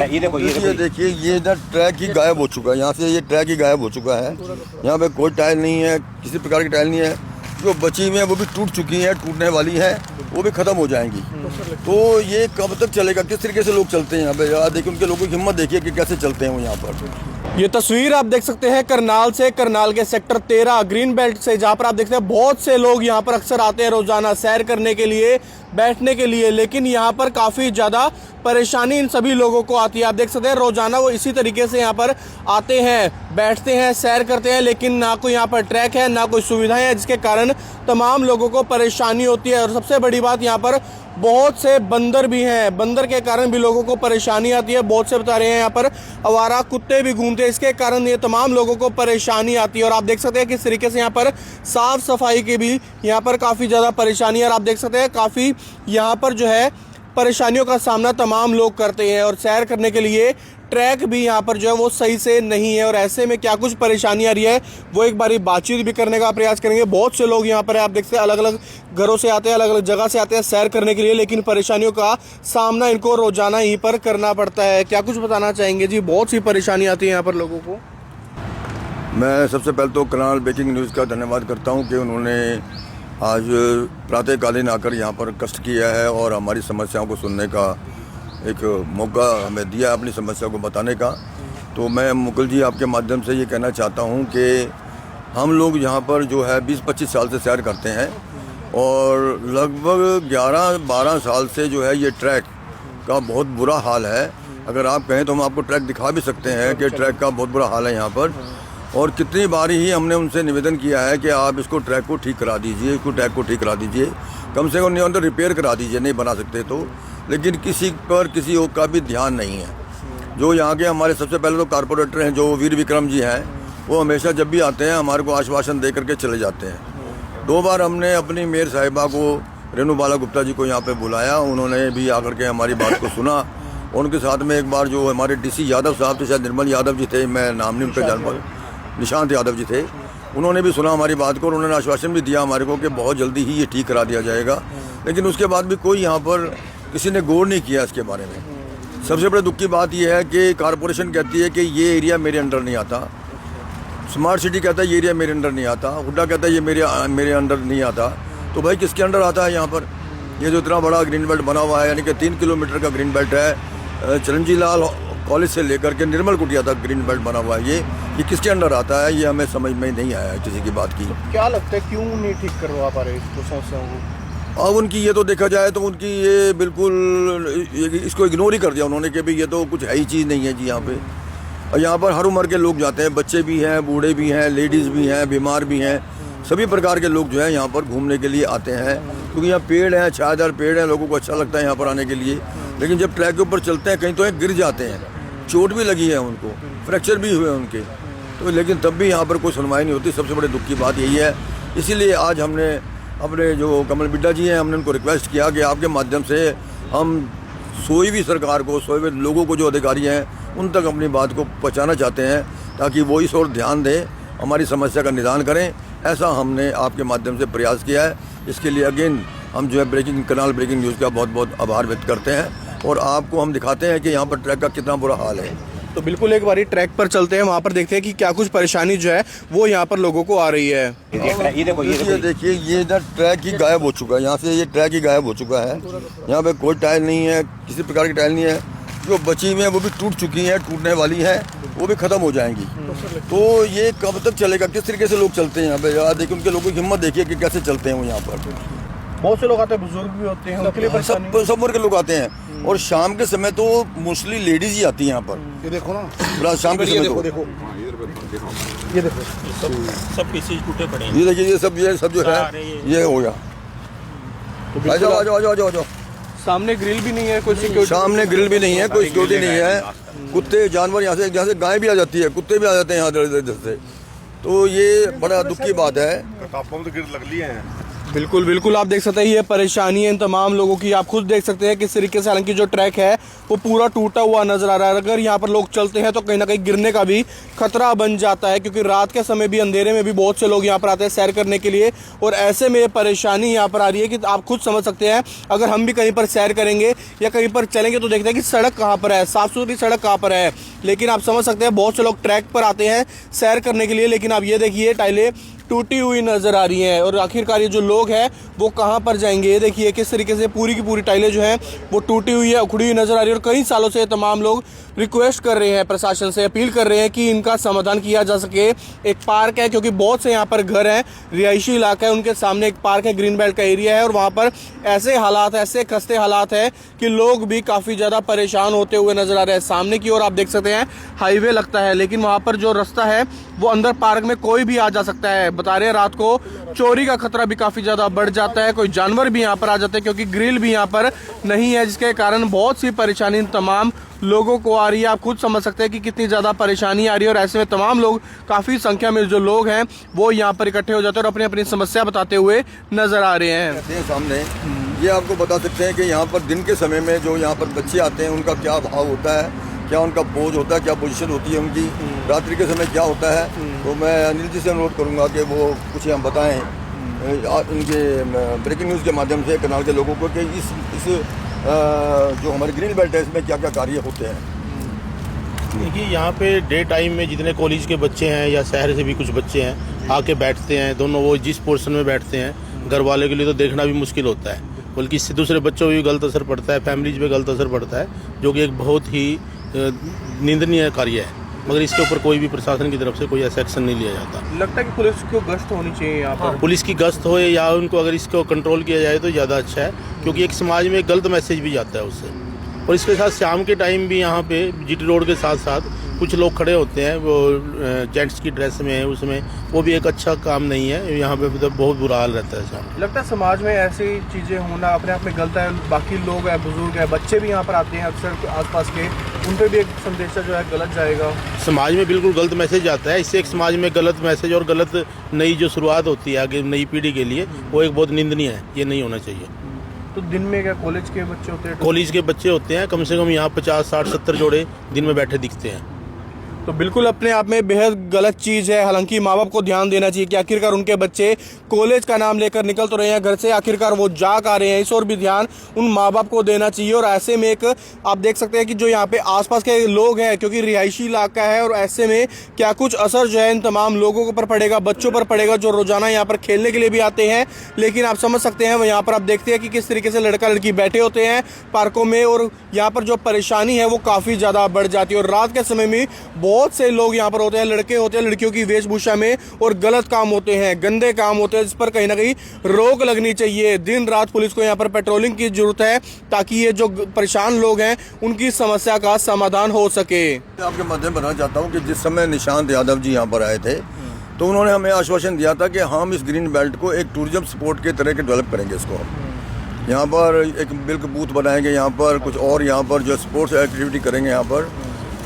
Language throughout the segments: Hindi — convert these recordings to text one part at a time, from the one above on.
ये देखिए, ये इधर ट्रैक ही गायब हो चुका है। यहाँ से ये ट्रैक ही गायब हो चुका है। यहाँ पे कोई टाइल नहीं है, किसी प्रकार की टाइल नहीं है। जो बची हुई है वो भी टूट चुकी है, टूटने वाली है, वो भी खत्म हो जाएंगी। तो ये कब तक चलेगा? किस तरीके से लोग चलते हैं यहाँ पे? यार देखिए, उनके लोगों की हिम्मत देखिए कि कैसे चलते हैं वो यहाँ पर। ये तस्वीर आप देख सकते हैं करनाल से, करनाल के सेक्टर 13 ग्रीन बेल्ट से, जहाँ पर आप देखते हैं बहुत से लोग यहाँ पर अक्सर आते हैं रोजाना सैर करने के लिए, बैठने के लिए। लेकिन यहाँ पर काफ़ी ज़्यादा परेशानी इन सभी लोगों को आती है। आप देख सकते हैं रोजाना वो इसी तरीके से यहाँ पर आते हैं, बैठते हैं, सैर करते हैं, लेकिन ना कोई यहाँ पर ट्रैक है, ना कोई सुविधाएं है, जिसके कारण तमाम लोगों को परेशानी होती है। और सबसे बड़ी बात, यहाँ पर बहुत से बंदर भी हैं, बंदर के कारण भी लोगों को परेशानी आती है। बहुत से बता रहे हैं यहाँ पर आवारा कुत्ते भी घूमते हैं, इसके कारण ये तमाम लोगों को परेशानी आती है। और आप देख सकते हैं किस तरीके से यहाँ पर साफ सफाई की भी यहाँ पर काफ़ी ज़्यादा परेशानी है। और आप देख सकते हैं काफ़ी यहाँ पर जो है परेशानियों का सामना तमाम लोग करते हैं। और सैर करने के लिए ट्रैक भी यहाँ पर जो है वो सही से नहीं है। और ऐसे में क्या कुछ परेशानी आ रही है, वो एक बारी बातचीत भी करने का प्रयास करेंगे। बहुत से लोग यहाँ पर आप देखते हैं अलग अलग घरों से आते हैं, अलग अलग जगह से आते हैं सैर करने के लिए, लेकिन परेशानियों का सामना इनको रोजाना यहीं पर करना पड़ता है। क्या कुछ बताना चाहेंगे जी? बहुत सी परेशानी आती है यहाँ पर लोगों को। मैं सबसे पहले तो करनाल ब्रेकिंग न्यूज़ का धन्यवाद करता हूँ कि उन्होंने आज प्रातःकालीन आकर यहाँ पर कष्ट किया है और हमारी समस्याओं को सुनने का एक मौका हमें दिया, अपनी समस्या को बताने का। तो मैं मुकुल जी आपके माध्यम से ये कहना चाहता हूँ कि हम लोग यहाँ पर जो है 20-25 साल से सैर करते हैं और लगभग 11-12 साल से जो है ये ट्रैक का बहुत बुरा हाल है। अगर आप कहें तो हम आपको ट्रैक दिखा भी सकते हैं कि ट्रैक का बहुत बुरा हाल है यहाँ पर। और कितनी बार ही हमने उनसे निवेदन किया है कि आप इसको ट्रैक को ठीक करा दीजिए, इसको ट्रैक को ठीक करा दीजिए, कम से कम नहीं तो रिपेयर करा दीजिए, नहीं बना सकते तो। लेकिन किसी पर किसी का भी ध्यान नहीं है। जो यहाँ के हमारे सबसे पहले तो कारपोरेटर हैं, जो वीर विक्रम जी हैं, वो हमेशा जब भी आते हैं हमारे को आश्वासन दे करके चले जाते हैं। 2 बार हमने अपनी मेयर साहिबा को, रेणु बाला गुप्ता जी को यहाँ पे बुलाया, उन्होंने भी आकर के हमारी बात को सुना। उनके साथ में एक बार जो हमारे डीसी यादव साहब थे, शायद निर्मल यादव जी थे, मैं नाम नहीं उनका जान पाया, निशांत यादव जी थे, उन्होंने भी सुना हमारी बात को और उन्होंने आश्वासन भी दिया हमारे को कि बहुत जल्दी ही ये ठीक करा दिया जाएगा। लेकिन उसके बाद भी कोई यहाँ पर किसी ने गौर नहीं किया इसके बारे में। सबसे बड़ी दुख की बात यह है कि कारपोरेशन कहती है कि ये एरिया मेरे अंडर नहीं आता, स्मार्ट सिटी कहता है ये एरिया मेरे अंडर नहीं आता, हुड्डा कहता है ये मेरे अंडर नहीं आता। तो भाई किसके अंडर आता है यहाँ पर? ये जो इतना बड़ा ग्रीन बेल्ट बना हुआ है, यानी कि 3 किलोमीटर का ग्रीन बेल्ट है, चिरंजी लाल कॉलेज से लेकर के निर्मल कुटिया तक ग्रीन बेल्ट बना हुआ है, ये किसके अंडर आता है? ये हमें समझ में नहीं आया है किसी की बात की। क्या लगता है क्यों नहीं ठीक करवा पा रहे इसको, समस्याओं को? अब उनकी ये तो देखा जाए तो उनकी ये बिल्कुल इसको इग्नोर ही कर दिया उन्होंने कि भाई ये तो कुछ है ही चीज़ नहीं है जी यहाँ पे। और यहाँ पर हर उम्र के लोग जाते हैं, बच्चे भी हैं, बूढ़े भी हैं, लेडीज़ भी हैं, बीमार भी हैं, सभी प्रकार के लोग जो है यहाँ पर घूमने के लिए आते हैं। क्योंकि यहाँ पेड़ हैं, छायादार पेड़ हैं, लोगों को अच्छा लगता है यहाँ पर आने के लिए। लेकिन जब ट्रैक के ऊपर चलते हैं कहीं तो गिर जाते हैं, चोट भी लगी है उनको, फ्रैक्चर भी हुए उनके, तो लेकिन तब भी यहाँ पर कोई सुनवाई नहीं होती। सबसे बड़े दुख की बात यही है। इसीलिए आज हमने अपने जो कमल बिड्डा जी हैं, हमने उनको रिक्वेस्ट किया कि आपके माध्यम से हम सोई भी सरकार को, सोए हुए लोगों को, जो अधिकारी हैं, उन तक अपनी बात को पहुँचाना चाहते हैं ताकि वो इस ओर ध्यान दें, हमारी समस्या का निदान करें। ऐसा हमने आपके माध्यम से प्रयास किया है। इसके लिए अगेन हम जो है करनाल ब्रेकिंग न्यूज़ का बहुत बहुत आभार व्यक्त करते हैं और आपको हम दिखाते हैं कि यहाँ पर ट्रैक का कितना बुरा हाल है। तो बिल्कुल एक बारी ट्रैक पर चलते हैं, वहाँ पर देखते हैं कि क्या कुछ परेशानी जो है वो यहाँ पर लोगों को आ रही है। ये देखिए, ये इधर ट्रैक ही गायब हो चुका है। यहाँ से ये ट्रैक ही गायब हो चुका है। यहाँ पे कोई टाइल नहीं है, किसी प्रकार की टाइल नहीं है। जो बची हुई है वो भी टूट चुकी हैं, टूटने वाली है, वो भी खत्म हो जाएंगी। तो ये कब तक चलेगा? किस तरीके से लोग चलते हैं यहाँ पे? यार देखिए, उनके लोगों की हिम्मत देखिए कि कैसे चलते हैं वो यहाँ पर। बहुत से लोग आते हैं, बुजुर्ग भी होते हैं, उनके लिए सब उम्र के लोग आते हैं। और शाम के समय तो मोस्टली लेडीज ही आती है यहाँ पर। ये देखो ना, शाम के समय देखो ये देखो सब पीसेज टूटे पड़े हैं। ये देखिए, ये सब जो है ये हो गया। आ जाओ। सामने ग्रिल भी नहीं है, कोई सिक्योरिटी, सामने ग्रिल भी नहीं है, कोई सिक्योरिटी नहीं है। कुत्ते, जानवर यहाँ से गाय भी आ जाती है, कुत्ते भी आ जाते हैं यहाँ इधर से। तो ये बड़ा दुख की बात है। किताबों में तो गिर लग लिए हैं। बिल्कुल बिल्कुल, आप देख सकते हैं ये परेशानी है इन तमाम लोगों की। आप खुद देख सकते हैं किस तरीके से, हालांकि जो ट्रैक है वो पूरा टूटा हुआ नजर आ रहा है। अगर यहाँ पर लोग चलते हैं तो कहीं ना कहीं गिरने का भी खतरा बन जाता है, क्योंकि रात के समय भी, अंधेरे में भी बहुत से लोग यहाँ पर आते हैं सैर करने के लिए। और ऐसे में ये परेशानी यहाँ पर आ रही है कि आप खुद समझ सकते हैं, अगर हम भी कहीं पर सैर करेंगे या कहीं पर चलेंगे तो देखते हैं कि सड़क कहाँ पर है, साफ सुथरी सड़क कहाँ पर है। लेकिन आप समझ सकते हैं बहुत से लोग ट्रैक पर आते हैं सैर करने के लिए, लेकिन आप ये देखिए टाइलें टूटी हुई नजर आ रही हैं। और आखिरकार ये जो लोग हैं वो कहाँ पर जाएंगे। ये देखिए किस तरीके से पूरी की पूरी टाइलें जो हैं वो टूटी हुई है, उखड़ी हुई नजर आ रही है। और कई सालों से तमाम लोग रिक्वेस्ट कर रहे हैं, प्रशासन से अपील कर रहे हैं कि इनका समाधान किया जा सके। एक पार्क है, क्योंकि बहुत से यहाँ पर घर हैं, रिहायशी इलाका है, उनके सामने एक पार्क है, ग्रीन बेल्ट का एरिया है। और वहाँ पर ऐसे हालात, ऐसे खस्ते हालात है कि लोग भी काफ़ी ज़्यादा परेशान होते हुए नजर आ रहे हैं। सामने की ओर आप देख सकते हैं हाईवे लगता है, लेकिन वहाँ पर जो रास्ता है वो अंदर पार्क में कोई भी आ जा सकता है। बता रहे हैं रात को चोरी का खतरा भी काफ़ी ज़्यादा बढ़ जाता है, कोई जानवर भी यहाँ पर आ जाते हैं, क्योंकि ग्रिल भी यहाँ पर नहीं है, जिसके कारण बहुत सी परेशानी तमाम लोगों को आ रही है। आप खुद समझ सकते हैं कि कितनी ज़्यादा परेशानी आ रही है। और ऐसे में तमाम लोग, काफ़ी संख्या में जो लोग हैं वो यहाँ पर इकट्ठे हो जाते हैं और अपनी अपनी समस्या बताते हुए नजर आ रहे हैं। सामने ये आपको बता सकते हैं कि यहाँ पर दिन के समय में जो यहाँ पर बच्चे आते हैं उनका क्या भाव होता है, क्या उनका पोज होता है, क्या पोजीशन होती है उनकी, रात्रि के समय क्या होता है। तो मैं अनिल जी से अनुरोध करूँगा कि वो कुछ हम बताएं इनके ब्रेकिंग न्यूज़ के माध्यम से करनाल के लोगों को कि इस जो हमारे ग्रीन बेल्ट है इसमें क्या क्या कार्य होते हैं। देखिए यहाँ पे डे टाइम में जितने कॉलेज के बच्चे हैं या शहर से भी कुछ बच्चे हैं आके बैठते हैं, दोनों वो जिस पोर्शन में बैठते हैं, घर वाले के लिए तो देखना भी मुश्किल होता है, बल्कि इससे दूसरे बच्चों पर भी गलत असर पड़ता है, फैमिलीज पे गलत असर पड़ता है, जो कि एक बहुत ही निंदनीय कार्य है। मगर इसके ऊपर कोई भी प्रशासन की तरफ से कोई ऐसा एक्शन नहीं लिया जाता। लगता है कि पुलिस को गश्त होनी चाहिए यहाँ पर। पुलिस की गश्त हो या उनको अगर इसको कंट्रोल किया जाए तो ज़्यादा अच्छा है, क्योंकि एक समाज में गलत मैसेज भी जाता है उससे। और इसके साथ शाम के टाइम भी यहाँ पे जीटी रोड के साथ साथ कुछ लोग खड़े होते हैं, वो जेंट्स की ड्रेस में है, उसमें वो भी एक अच्छा काम नहीं है। यहाँ पे मतलब बहुत बुरा हाल रहता है शाम। लगता है समाज में ऐसी चीज़ें होना अपने आप में गलत है। बाकी लोग हैं, बुजुर्ग हैं, बच्चे भी यहाँ पर आते हैं अक्सर आसपास के, उन पर भी एक संदेशा जो है गलत जाएगा। समाज में बिल्कुल गलत मैसेज आता है, इससे एक समाज में गलत मैसेज और गलत नई जो शुरुआत होती है आगे नई पीढ़ी के लिए, वो एक बहुत निंदनीय है, ये नहीं होना चाहिए। तो दिन में क्या कॉलेज के बच्चे होते हैं? कॉलेज के बच्चे होते हैं, कम से कम यहाँ 50, 60, 70 जोड़े दिन में बैठे दिखते हैं। तो बिल्कुल अपने आप में बेहद गलत चीज़ है। हालांकि माँ बाप को ध्यान देना चाहिए कि आखिरकार उनके बच्चे कॉलेज का नाम लेकर निकल तो रहे हैं घर से, आखिरकार वो जा आ रहे हैं, इस और भी ध्यान उन माँ बाप को देना चाहिए। और ऐसे में एक आप देख सकते हैं कि जो यहाँ पे आसपास के लोग हैं, क्योंकि रिहायशी इलाका है, और ऐसे में क्या कुछ असर जो है इन तमाम लोगों के ऊपर पड़ेगा, बच्चों पर पड़ेगा जो रोजाना यहाँ पर खेलने के लिए भी आते हैं। लेकिन आप समझ सकते हैं यहाँ पर आप देखते हैं कि किस तरीके से लड़का लड़की बैठे होते हैं पार्कों में, और यहाँ पर जो परेशानी है वो काफ़ी ज़्यादा बढ़ जाती है। और रात के समय में बहुत से लोग यहाँ पर होते हैं, लड़के होते हैं लड़कियों की वेशभूषा में, और गलत काम होते हैं, गंदे काम होते हैं, जिस पर कहीं ना कहीं रोक लगनी चाहिए। दिन रात पुलिस को यहाँ पर पेट्रोलिंग की जरूरत है, ताकि ये जो परेशान लोग हैं उनकी समस्या का समाधान हो सके। आपके माध्यम बताना चाहता हूँ कि जिस समय निशांत यादव जी यहाँ पर आए थे तो उन्होंने हमें आश्वासन दिया था कि हम इस ग्रीन बेल्ट को एक टूरिज्म स्पॉट के तरह के डेवलप करेंगे। इसको यहाँ पर एक मिल्क बूथ बनाएंगे, यहाँ पर कुछ और यहाँ पर जो स्पोर्ट्स एक्टिविटी करेंगे यहाँ पर,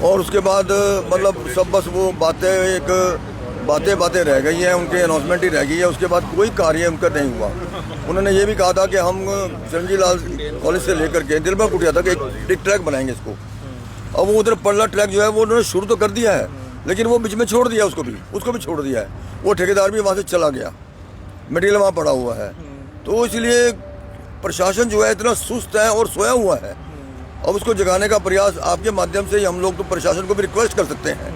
और उसके बाद मतलब सब बस वो बातें रह गई हैं, उनकी अनाउंसमेंट ही रह गई है। उसके बाद कोई कार्य उनका नहीं हुआ। उन्होंने ये भी कहा था कि हम चिरंजी लाल कॉलेज से लेकर के दिलबर कुटिया तक एक ट्रैक बनाएंगे इसको। अब वो उधर पल्ला ट्रैक जो है वो उन्होंने शुरू तो कर दिया है, लेकिन वो बीच में छोड़ दिया, उसको भी छोड़ दिया है। वो ठेकेदार भी वहाँ से चला गया, मटेरियल वहाँ पड़ा हुआ है। तो इसलिए प्रशासन जो है इतना सुस्त है और सोया हुआ है। अब उसको जगाने का प्रयास आपके माध्यम से हम लोग तो प्रशासन को भी रिक्वेस्ट कर सकते हैं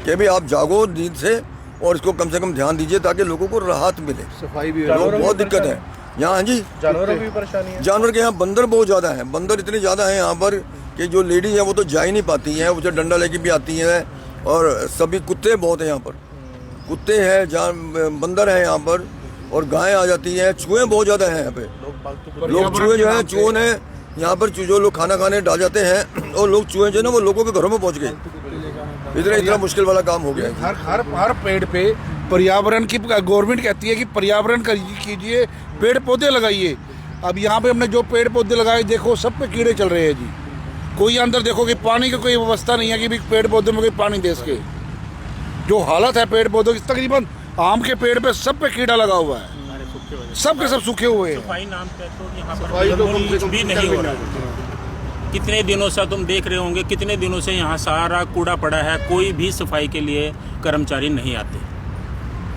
कि भाई आप जागो नींद से और इसको कम से कम ध्यान दीजिए, ताकि लोगों को राहत मिले। सफाई भी बहुत दिक्कत है यहाँ। हाँ जी, जानवरों की परेशानी है। जानवर के यहाँ बंदर बहुत ज़्यादा हैं, बंदर इतने ज़्यादा हैं यहाँ पर कि जो लेडी है वो तो जा ही नहीं पाती हैं, उसे डंडा लेके भी आती हैं। और सभी कुत्ते बहुत हैं यहाँ पर, कुत्ते हैं, बंदर हैं यहाँ पर, और गायें आ जाती हैं। चूहे बहुत ज़्यादा हैं यहाँ पे, लोग चूहे जो है चूहों ने यहाँ पर जो लोग खाना खाने डाल जाते हैं, और लोग चूहे जो है ना वो लोगों के घरों में पहुँच गए। इतना मुश्किल वाला काम हो गया है। हर पेड़ पे पर्यावरण की गवर्नमेंट कहती है कि पर्यावरण कीजिए, पेड़ पौधे लगाइए। अब यहाँ पे हमने जो पेड़ पौधे लगाए देखो सब पे कीड़े चल रहे हैं जी। कोई अंदर देखो कि पानी की कोई व्यवस्था नहीं है कि भी पेड़ पौधे में कोई पानी दे सके। जो हालत है पेड़ पौधों की, तकरीबन आम के पेड़ पे सब पे कीड़ा लगा हुआ है। सब के सब सूखे हुए हैं। सफाई नाम पे तो यहाँ पर कुछ भी नहीं हो रहा है। कितने दिनों से तुम देख रहे होंगे, कितने दिनों से यहाँ सारा कूड़ा पड़ा है, कोई भी सफाई के लिए कर्मचारी नहीं आते।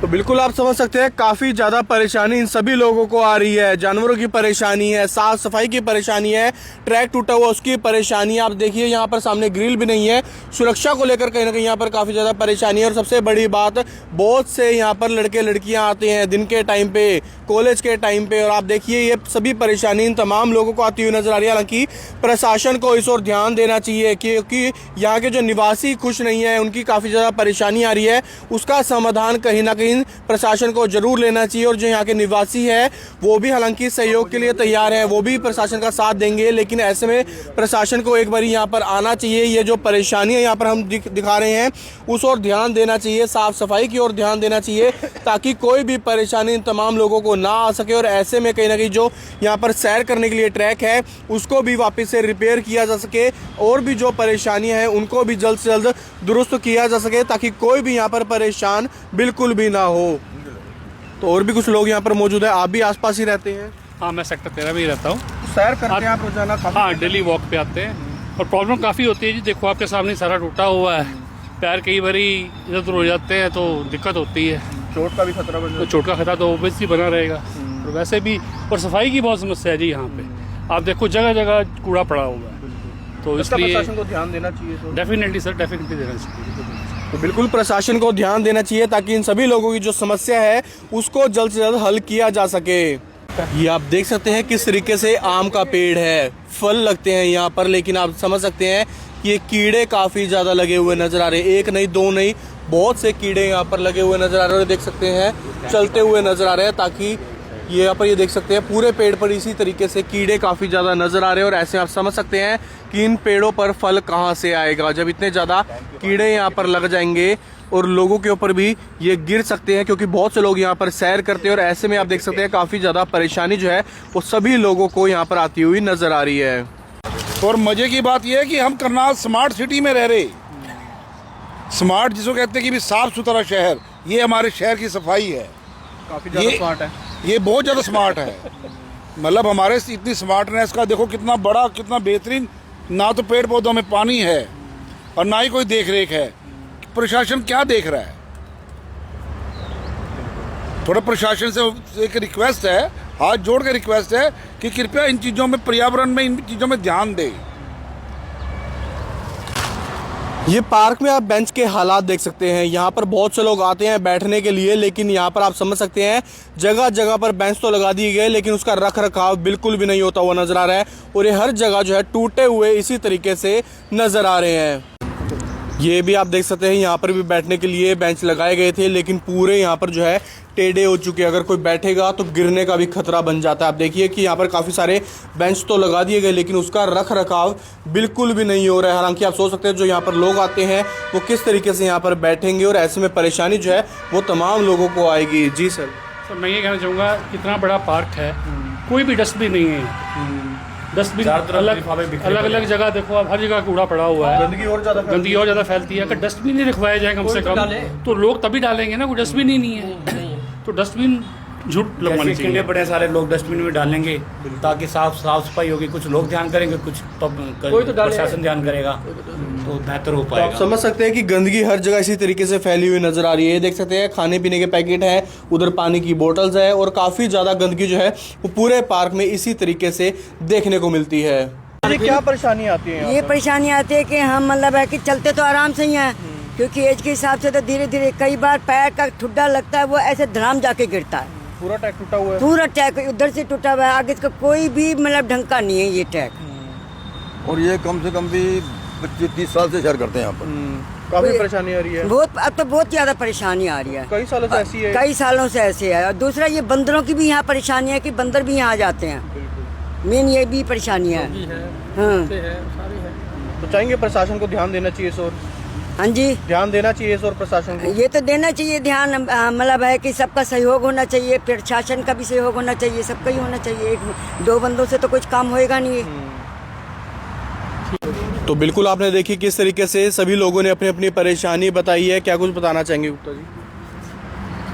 तो बिल्कुल आप समझ सकते हैं काफ़ी ज़्यादा परेशानी इन सभी लोगों को आ रही है। जानवरों की परेशानी है, साफ सफाई की परेशानी है, ट्रैक टूटा हुआ उसकी परेशानी है। आप देखिए यहाँ पर सामने ग्रिल भी नहीं है, सुरक्षा को लेकर कहीं ना कहीं यहाँ पर काफ़ी ज़्यादा परेशानी है। और सबसे बड़ी बात, बहुत से यहाँ पर लड़के लड़कियाँ आते हैं दिन के टाइम पे, कॉलेज के टाइम पे, और आप देखिए ये सभी परेशानी इन तमाम लोगों को आती हुई नजर आ रही है। हालांकि प्रशासन को इस ओर ध्यान देना चाहिए क्योंकि यहाँ के जो निवासी खुश नहीं है, उनकी काफ़ी ज़्यादा परेशानी आ रही है, उसका समाधान कहीं ना कहीं प्रशासन को जरूर लेना चाहिए। और जो यहाँ के निवासी है वो भी हालांकि सहयोग के लिए तैयार है, वो भी प्रशासन का साथ देंगे, लेकिन ऐसे में प्रशासन को एक बार यहाँ पर आना चाहिए। ये जो परेशानियाँ यहाँ पर हम दिखा रहे हैं उस ओर ध्यान देना चाहिए, साफ सफाई की ओर ध्यान देना चाहिए, ताकि कोई भी परेशानी इन तमाम लोगों को ना आ सके। और ऐसे में कहीं ना कहीं जो यहाँ पर सैर करने के लिए ट्रैक है उसको भी वापस से रिपेयर किया जा सके, और भी जो परेशानियाँ हैं उनको भी जल्द से जल्द दुरुस्त किया जा सके, ताकि कोई भी यहाँ पर परेशान बिल्कुल भी ना हो। तो और भी कुछ लोग यहाँ पर मौजूद है। आप भी आसपास ही रहते हैं? हाँ, मैं सेक्टर 13 में ही रहता हूँ। सैर करते हैं आप रोजाना? हाँ, डेली वॉक पे आते हैं और प्रॉब्लम काफ़ी होती है जी। देखो आपके सामने सारा टूटा हुआ है, पैर कई बारी इधर उधर हो जाते हैं तो दिक्कत होती है। चोट का भी खतरा बन तो चोट का खतरा तो ओबियसली बना रहेगा। और वैसे भी और सफाई की बहुत समस्या है जी यहाँ पे। आप देखो जगह जगह कूड़ा पड़ा हुआ है, तो इसलिए प्रशासन को ध्यान देना चाहिए। डेफिनेटली सर, डेफिनेटली देना चाहिए। तो बिल्कुल प्रशासन को ध्यान देना चाहिए ताकि इन सभी लोगों की जो समस्या है उसको जल्द से जल्द हल किया जा सके। ये आप देख सकते हैं किस तरीके से आम का पेड़ है, फल लगते हैं यहाँ पर, लेकिन आप समझ सकते हैं कि ये कीड़े काफ़ी ज़्यादा लगे हुए नज़र आ रहे हैं। एक नहीं, दो नहीं, बहुत से कीड़े यहाँ पर लगे हुए नज़र आ रहे हैं। देख सकते हैं चलते हुए नज़र आ रहे हैं, ताकि ये यहाँ पर ये देख सकते हैं पूरे पेड़ पर इसी तरीके से कीड़े काफ़ी ज़्यादा नज़र आ रहे हैं। और ऐसे आप समझ सकते हैं कि इन पेड़ों पर फल कहाँ से आएगा जब इतने ज़्यादा कीड़े यहाँ पर लग जाएंगे, और लोगों के ऊपर भी ये गिर सकते हैं, क्योंकि बहुत से लोग यहाँ पर सैर करते हैं। और ऐसे में आप देख सकते हैं काफ़ी ज़्यादा परेशानी जो है वो सभी लोगों को यहाँ पर आती हुई नज़र आ रही है। और मजे की बात यह है कि हम करनाल स्मार्ट सिटी में रह रहे। स्मार्ट जिसको कहते हैं कि भी साफ सुथरा शहर, ये हमारे शहर की सफाई है। काफ़ी ज़्यादा स्मार्ट है ये, बहुत ज़्यादा स्मार्ट है। मतलब हमारे इतनी स्मार्टनेस का देखो कितना बड़ा, कितना बेहतरीन। ना तो पेड़ पौधों में पानी है और ना ही कोई देख रेख है। प्रशासन क्या देख रहा है? थोड़ा प्रशासन से एक रिक्वेस्ट है, हाथ जोड़ के रिक्वेस्ट है कि कृपया इन चीज़ों में, पर्यावरण में, इन चीज़ों में ध्यान दें। ये पार्क में आप बेंच के हालात देख सकते हैं। यहाँ पर बहुत से लोग आते हैं बैठने के लिए, लेकिन यहाँ पर आप समझ सकते हैं जगह जगह पर बेंच तो लगा दिए गए, लेकिन उसका रख रखाव बिल्कुल भी नहीं होता हुआ नजर आ रहा है। और ये हर जगह जो है टूटे हुए इसी तरीके से नजर आ रहे हैं। ये भी आप देख सकते हैं यहाँ पर भी बैठने के लिए बेंच लगाए गए थे, लेकिन पूरे यहाँ पर जो है टेढ़े हो चुके हैं। अगर कोई बैठेगा तो गिरने का भी खतरा बन जाता है। आप देखिए कि यहाँ पर काफ़ी सारे बेंच तो लगा दिए गए, लेकिन उसका रख रखाव बिल्कुल भी नहीं हो रहा है। हालांकि आप सोच सकते हैं जो यहाँ पर लोग आते हैं वो किस तरीके से यहाँ पर बैठेंगे, और ऐसे में परेशानी जो है वो तमाम लोगों को आएगी। जी सर। सर मैं ये कहना चाहूँगा, इतना बड़ा पार्क है, कोई भी डस्टबिन नहीं है। डस्टबिन अलग अलग जगह देखो, आप हर जगह कूड़ा पड़ा हुआ है, गंदगी और ज़्यादा फैलती है। अगर डस्टबिन नहीं रखवाए जाए कम से कम, तो लोग तभी डालेंगे ना। कोई डस्टबिन ही नहीं है तो डस्टबिन झूठ लगवानी चाहिए। बड़े सारे लोग डस्टबिन में डालेंगे ताकि साफ सफाई होगी। कुछ लोग ध्यान करेंगे, कुछ प्रशासन ध्यान करेगा, तो बेहतर हो पाएगा। आप समझ सकते हैं कि गंदगी हर जगह इसी तरीके से फैली हुई नजर आ रही है। देख सकते हैं खाने पीने के पैकेट है, उधर पानी की बोतल्स है, और काफ़ी ज़्यादा गंदगी जो है वो पूरे पार्क में इसी तरीके से देखने को मिलती है। ये क्या परेशानी आती है? ये परेशानी आती है कि हम मतलब है कि चलते तो आराम से ही हैं, क्योंकि एज के हिसाब से तो धीरे धीरे कई बार पैर का ठुड्डा लगता है, वो ऐसे धड़ाम जाके गिरता है। पूरा ट्रैक टूटा हुआ है? पूरा ट्रैक उधर से टूटा हुआ है, आगे इसका कोई भी मतलब ढंग का नहीं है ये ट्रैक। और ये कम से कम भी 25-30 साल से सैर करते हैं यहाँ पर। काफी परेशानी आ रही है। बहुत, अब तो बहुत ज्यादा परेशानी आ रही है। कई सालों से ऐसी है। कई सालों से ऐसे है। और दूसरा ये बंदरों की भी यहाँ परेशानी है कि बंदर भी यहाँ आ जाते हैं। मेन ये भी परेशानी है। हाँ, तो चाहेंगे प्रशासन को ध्यान देना चाहिए इस ओर। हाँ जी, ध्यान देना चाहिए इस ओर प्रशासन को। ये तो देना चाहिए ध्यान। मतलब है कि सबका सहयोग होना चाहिए, प्रशासन का भी सहयोग होना चाहिए, सबका ही होना चाहिए। एक दो बंदों से तो कुछ काम होएगा नहीं। तो बिल्कुल आपने देखी किस तरीके से सभी लोगों ने अपनी अपनी परेशानी बताई है। क्या कुछ बताना चाहेंगे गुप्ता जी?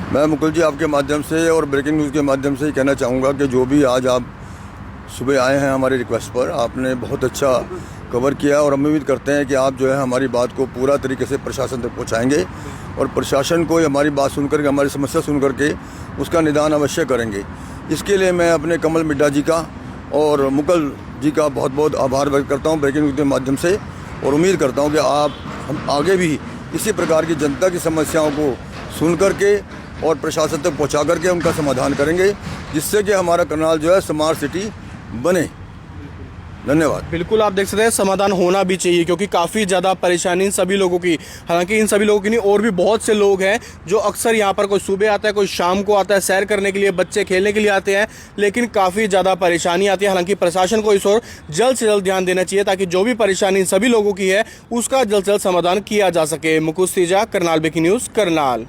मैं मुकुल जी आपके माध्यम से और ब्रेकिंग न्यूज़ के माध्यम से ही कहना चाहूँगा कि जो भी आज आप सुबह आए हैं हमारी रिक्वेस्ट पर, आपने बहुत अच्छा कवर किया और हम उम्मीद करते हैं कि आप जो है हमारी बात को पूरा तरीके से प्रशासन तक पहुंचाएंगे और प्रशासन को हमारी बात सुन करके, हमारी समस्या सुन करके उसका निदान अवश्य करेंगे। इसके लिए मैं अपने कमल मिड्डा जी का और मुकुल जी का बहुत बहुत आभार व्यक्त करता हूं ब्रेकिंग न्यूज़ के माध्यम से, और उम्मीद करता हूं कि हम आगे भी इसी प्रकार की जनता की समस्याओं को सुन करके और प्रशासन तक पहुँचा करके उनका समाधान करेंगे, जिससे कि हमारा करनाल जो है स्मार्ट सिटी बने। धन्यवाद। बिल्कुल, आप देख सकते हैं समाधान होना भी चाहिए, क्योंकि काफ़ी ज़्यादा परेशानी इन सभी लोगों की, हालांकि इन सभी लोगों की नहीं, और भी बहुत से लोग हैं जो अक्सर यहाँ पर कोई सुबह आता है, कोई शाम को आता है सैर करने के लिए, बच्चे खेलने के लिए आते हैं, लेकिन काफ़ी ज़्यादा परेशानी आती है। हालांकि प्रशासन को इस ओर जल्द से जल्द ध्यान देना चाहिए ताकि जो भी परेशानी इन सभी लोगों की है उसका जल्द से जल्द समाधान किया जा सके। मुकुल तीजा, करनाल ब्रेकिंग न्यूज़, करनाल।